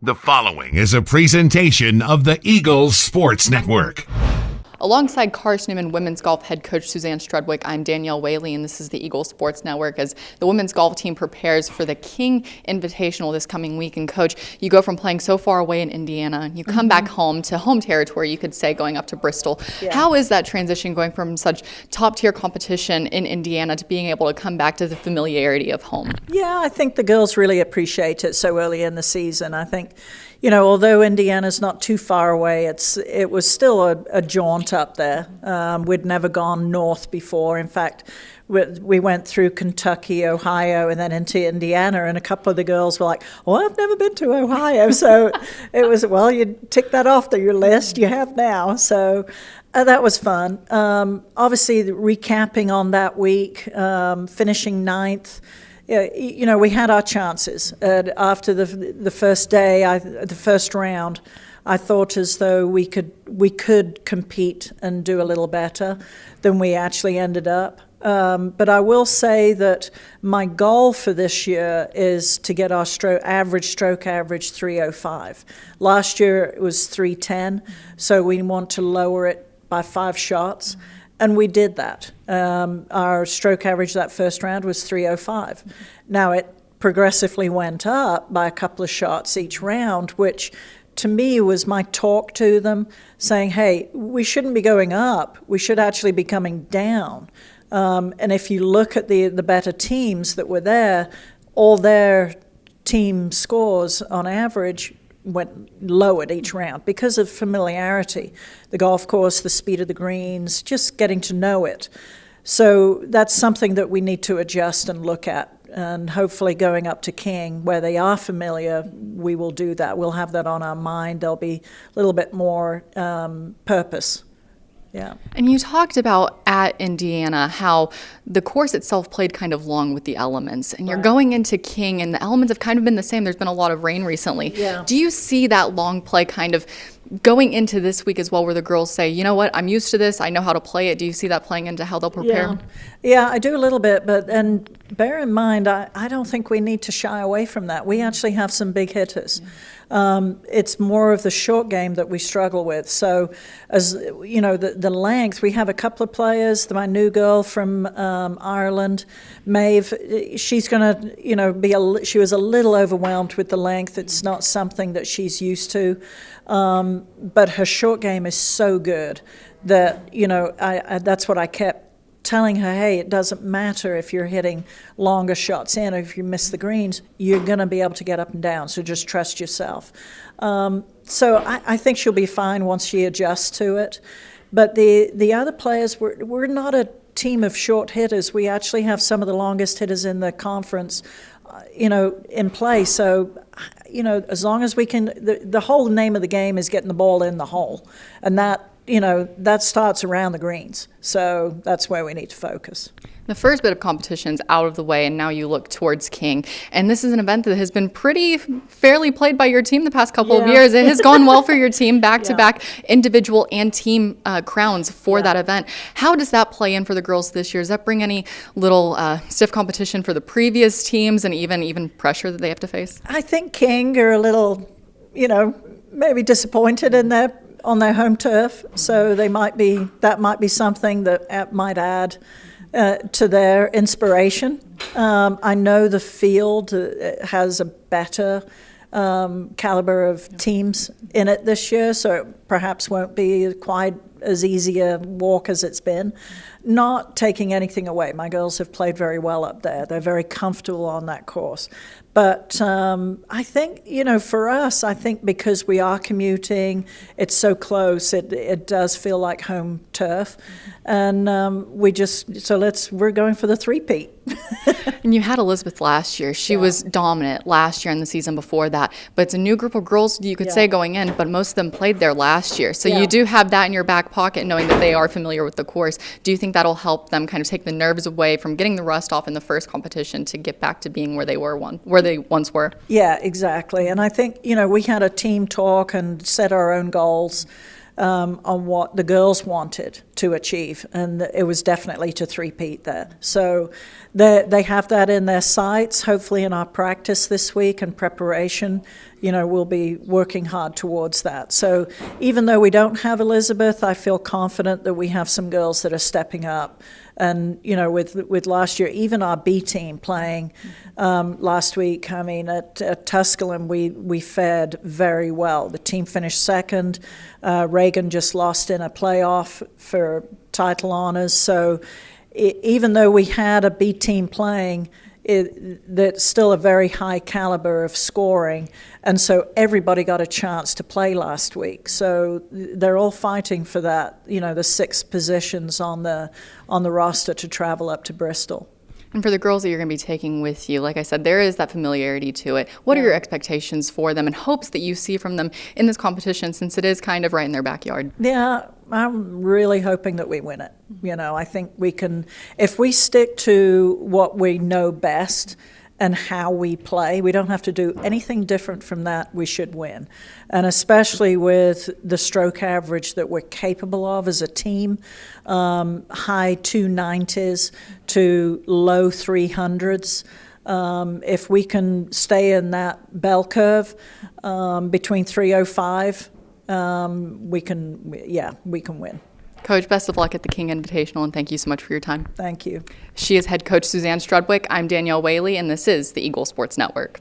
The following is a presentation of the Eagles Sports Network. Alongside Carson-Newman women's golf head coach Suzanne Strudwick, I'm Danielle Whaley, and this is the Eagles Sports Network as the women's golf team prepares for the King Invitational this coming week. And Coach, you go from playing so far away in Indiana, and you come back home to home territory, you could say, going up to Bristol. Yeah. How is that transition going from such top-tier competition in Indiana to being able to come back to the familiarity of home? Yeah, I think the girls really appreciate it so early in the season. I think, you know, although Indiana's not too far away, it was still a jaunt up there. We'd never gone north before. In fact, we went through Kentucky, Ohio, and then into Indiana, and a couple of the girls were like, "Oh, I've never been to Ohio." So it was, well, you tick that off your list. You have now. So that was fun. Obviously, recapping on that week, finishing ninth. Yeah, you know, we had our chances. After the first day, the first round, I thought as though we could compete and do a little better than we actually ended up. But I will say that my goal for this year is to get our stroke average 305. Last year it was 310, so we want to lower it by 5 shots. And we did that. Our stroke average that first round was 305. Now it progressively went up by a couple of shots each round, which to me was my talk to them, saying, hey, we shouldn't be going up. We should actually be coming down. And if you look at the better teams that were there, all their team scores on average went lowered each round because of familiarity. The golf course, the speed of the greens, just getting to know it. So that's something that we need to adjust and look at. And hopefully going up to King, where they are familiar, we will do that. We'll have that on our mind. There'll be a little bit more purpose. Yeah. And you talked about at Indiana how the course itself played kind of long with the elements. And you're going into King, and the elements have kind of been the same. There's been a lot of rain recently. Yeah. Do you see that long play kind of going into this week as well, where the girls say, you know what, I'm used to this, I know how to play it? Do you see that playing into how they'll prepare? Yeah, I do a little bit, and bear in mind, I don't think we need to shy away from that. We actually have some big hitters. It's more of the short game that we struggle with. So, as you know, the length, we have a couple of players. My new girl from Ireland, Maeve, she's going to, you know, she was a little overwhelmed with the length. It's not something that she's used to. But her short game is so good that, you know, that's what I kept telling her, hey, it doesn't matter if you're hitting longer shots in or if you miss the greens, you're going to be able to get up and down, so just trust yourself. So I think she'll be fine once she adjusts to it. But the other players, we're not a team of short hitters. We actually have some of the longest hitters in the conference, you know, in play. So, you know, as long as we can, the whole name of the game is getting the ball in the hole. And that, you know, that starts around the greens. So that's where we need to focus. The first bit of competition's out of the way, and now you look towards King. And this is an event that has been pretty fairly played by your team the past couple of years. It has gone well for your team, back-to-back individual and team crowns for that event. How does that play in for the girls this year? Does that bring any little stiff competition for the previous teams and even pressure that they have to face? I think King are a little, you know, maybe disappointed on their home turf, so that might be something that might add to their inspiration. I know the field has a better caliber of teams in it this year, so it perhaps won't be quite as easy a walk as it's been. Not taking anything away. My girls have played very well up there. They're very comfortable on that course. But I think, you know, for us, I think because we are commuting, it's so close, it does feel like home turf. And we're going for the three-peat. And you had Elizabeth last year. She was dominant last year and the season before that. But it's a new group of girls, you could say, going in, but most of them played there last year. So you do have that in your back pocket, knowing that they are familiar with the course. Do you think that'll help them kind of take the nerves away from getting the rust off in the first competition to get back to being where they once were? Yeah, exactly. And I think, you know, we had a team talk and set our own goals on what the girls wanted to achieve, and it was definitely to three-peat there. So they have that in their sights. Hopefully in our practice this week and preparation, we'll be working hard towards that. So even though we don't have Elizabeth, I feel confident that we have some girls that are stepping up. And, with last year, even our B team playing last week, I mean, at Tusculum, we fared very well. The team finished second. Reagan just lost in a playoff for title honors. So even though we had a B team playing, that's still a very high caliber of scoring, and so everybody got a chance to play last week. So they're all fighting for that, the 6 positions on the roster to travel up to Bristol. And for the girls that you're going to be taking with you, like I said, there is that familiarity to it. What are your expectations for them and hopes that you see from them in this competition, since it is kind of right in their backyard? Yeah, I'm really hoping that we win it. I think we can, if we stick to what we know best and how we play, we don't have to do anything different from that, we should win. And especially with the stroke average that we're capable of as a team, high 290s to low 300s. If we can stay in that bell curve between 305, we can win. Coach, best of luck at the King Invitational, and thank you so much for your time. Thank you. She is head coach Suzanne Strudwick. I'm Danielle Whaley, and this is the Eagle Sports Network.